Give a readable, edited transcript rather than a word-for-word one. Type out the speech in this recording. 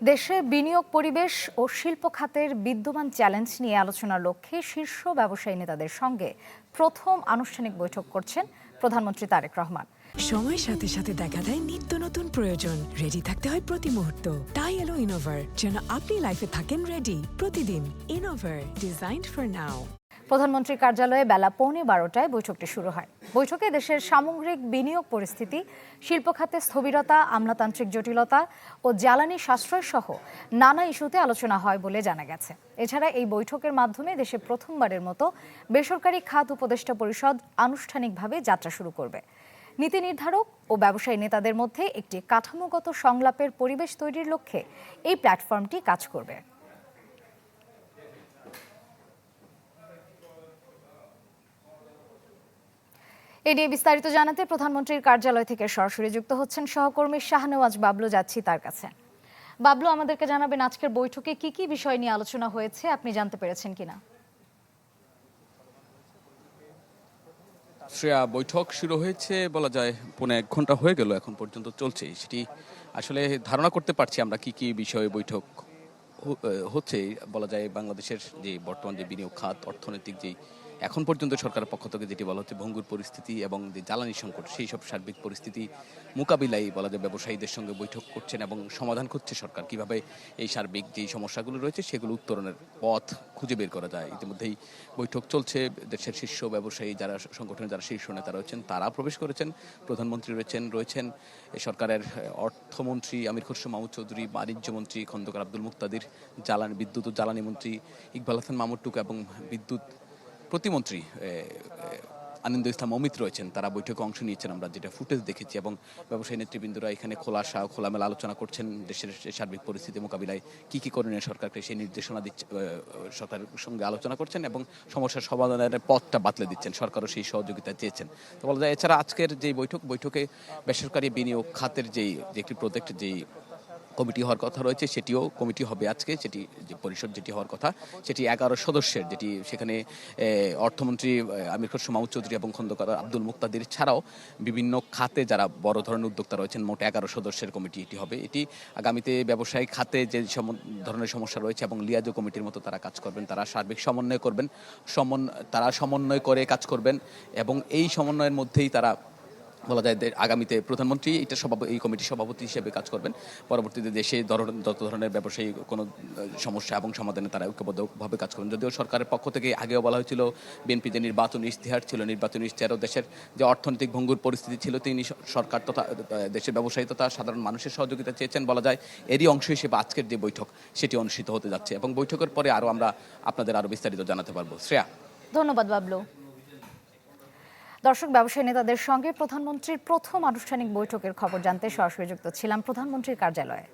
দেশে বিনিয়োগ পরিবেশ ও শিল্প খাতের বিদ্যমান চ্যালেঞ্জ নিয়ে আলোচনার লক্ষ্যে শীর্ষ ব্যবসায়ী নেতাদের সঙ্গে প্রথম আনুষ্ঠানিক বৈঠক করছেন প্রধানমন্ত্রী তারেক রহমান। সময়ের সাথে সাথে দেখা দেয় নিত্য নতুন প্রয়োজন। রেডি থাকতে হয় প্রতি মুহূর্ত। তাই এলো ইনোভার, যেন আপনি লাইফে থাকেন রেডি প্রতিদিন। Innova, designed for now. প্রধানমন্ত্রীর কার্যালয়ে বেলা 11:15টায় বৈঠকটি শুরু হয়। বৈঠকে দেশের সামগ্রিক বিনিয়োগ পরিস্থিতি, শিল্প খাতে স্থবিরতা, আমলাতান্ত্রিক জটিলতা ও জ্বালানি সাশ্রয় সহ নানা ইস্যুতে আলোচনা হয় বলে জানা গেছে। এছাড়া এই বৈঠকের মাধ্যমে দেশে প্রথমবারের মতো বেসরকারি খাত উপদেষ্টা পরিষদ আনুষ্ঠানিকভাবে যাত্রা শুরু করবে। নীতি নির্ধারক ও ব্যবসায়ী নেতাদের মধ্যে একটি কাঠামোগত সংলাপের পরিবেশ তৈরির লক্ষ্যে এই প্ল্যাটফর্মটি কাজ করবে। এ নিয়ে বিস্তারিত জানাতে প্রধানমন্ত্রীর কার্যালয় থেকে সরাসরি যুক্ত হচ্ছেন সহকর্মী শাহনেওয়াজ বাবলু। যাচ্ছি তার কাছে। বাবলু, আমাদেরকে জানাবেন আজকের বৈঠকে কি কি বিষয় নিয়ে আলোচনা হয়েছে, আপনি জানতে পেরেছেন কিনা? শ্রেয়া, বৈঠক শুরু হয়েছে বলা যায় 1.5 ঘন্টা হয়ে গেল, এখন পর্যন্ত চলছে। সেটি আসলে ধারণা করতে পারছি আমরা কি কি বিষয়ে বৈঠক হচ্ছে। বলা যায় বাংলাদেশের যে বর্তমান যে বিনিয়োগ খাত, অর্থনৈতিক যেই এখন পর্যন্ত সরকারের পক্ষ থেকে যেটি বলা হচ্ছে ভঙ্গুর পরিস্থিতি এবং যে জ্বালানি সংকট, সেই সব সার্বিক পরিস্থিতি মোকাবিলায় বলা যায় ব্যবসায়ীদের সঙ্গে বৈঠক করছেন এবং সমাধান করছে সরকার কিভাবে এই সার্বিক যেই সমস্যাগুলো রয়েছে সেগুলো উত্তরণের পথ খুঁজে বের করা যায়। ইতিমধ্যেই বৈঠক চলছে। দেশের শীর্ষ ব্যবসায়ী যারা সংগঠনের যারা শীর্ষ নেতা রয়েছেন তারা প্রবেশ করেছেন। প্রধানমন্ত্রী রয়েছেন সরকারের অর্থমন্ত্রী আমির খসরু মাহমুদ চৌধুরী, বাণিজ্যমন্ত্রী খন্দকার আব্দুল মুক্তাদির, বিদ্যুৎ ও জ্বালানি মন্ত্রী ইকবাল হাসান মাহমুদ টুকু এবং বিদ্যুৎ প্রতিমন্ত্রী আনন্দ ইসলাম অমিত রয়েছেন। তারা বৈঠকে অংশ নিয়েছেন, আমরা যেটা ফুটেজ দেখেছি। এবং ব্যবসায়ী নেতৃবৃন্দরা এখানে খোলামেলা আলোচনা করছেন দেশের সার্বিক পরিস্থিতি মোকাবিলায় কি কি করণীয় সরকারকে সেই নির্দেশনা দিচ্ছে, সরকারের সঙ্গে আলোচনা করছেন এবং সমস্যার সমাধানের পথটা বাতলে দিচ্ছেন। সরকারও সেই সহযোগিতা চেয়েছেন। তো বলা যায় এছাড়া আজকের যে বৈঠকে বেসরকারি বিনিয়োগ খাতের যে একটি প্রজেক্ট যেই কমিটি হওয়ার কথা রয়েছে সেটিও কমিটি হবে আজকে। সেটি যে পরিষদ যেটি হওয়ার কথা সেটি 11 সদস্যের, যেটি সেখানে অর্থমন্ত্রী আমির খসরু মাহমুদ চৌধুরী এবং খন্দকার আব্দুল মুক্তাদির ছাড়াও বিভিন্ন খাতে যারা বড় ধরনের উদ্যোক্তা রয়েছেন, মোট 11 সদস্যের কমিটি এটি হবে। এটি আগামীতে ব্যবসায়িক খাতে যে ধরনের সমস্যা রয়েছে এবং লিয়াজো কমিটির মতো তারা কাজ করবেন, তারা সার্বিক সমন্বয় করবেন, তারা সমন্বয় করে কাজ করবেন এবং এই সমন্বয়ের মধ্যেই তারা বলা যায় আগামীতে প্রধানমন্ত্রী এই কমিটির সভাপতি হিসেবে কাজ করবেন। পরবর্তীতে দেশে যত ধরনের ব্যবসায়ী কোনো সমস্যা এবং সমাধানে তারা ঐক্যবদ্ধভাবে কাজ করবেন। যদিও সরকারের পক্ষ থেকে আগেও বলা হয়েছিল বিএনপি যে নির্বাচনী ইশতেহার ছিল, নির্বাচনী ইশতেহারও দেশের যে অর্থনৈতিক ভঙ্গুর পরিস্থিতি ছিল তিনি সরকার তথা দেশের ব্যবসায়ী তথা সাধারণ মানুষের সহযোগিতা চেয়েছেন। বলা যায় এরই অংশ হিসেবে আজকের যে বৈঠক সেটি অনুষ্ঠিত হতে যাচ্ছে এবং বৈঠকের পরে আমরা আপনাদের আরও বিস্তারিত জানাতে পারবো। শ্রেয়া, ধন্যবাদ বাবলু। দর্শক, ব্যবসায়ী নেতাদের সঙ্গে প্রধানমন্ত্রীর প্রথম আনুষ্ঠানিক বৈঠকের খবর জানতে সরাসরি যুক্ত ছিলাম প্রধানমন্ত্রীর কার্যালয়ে।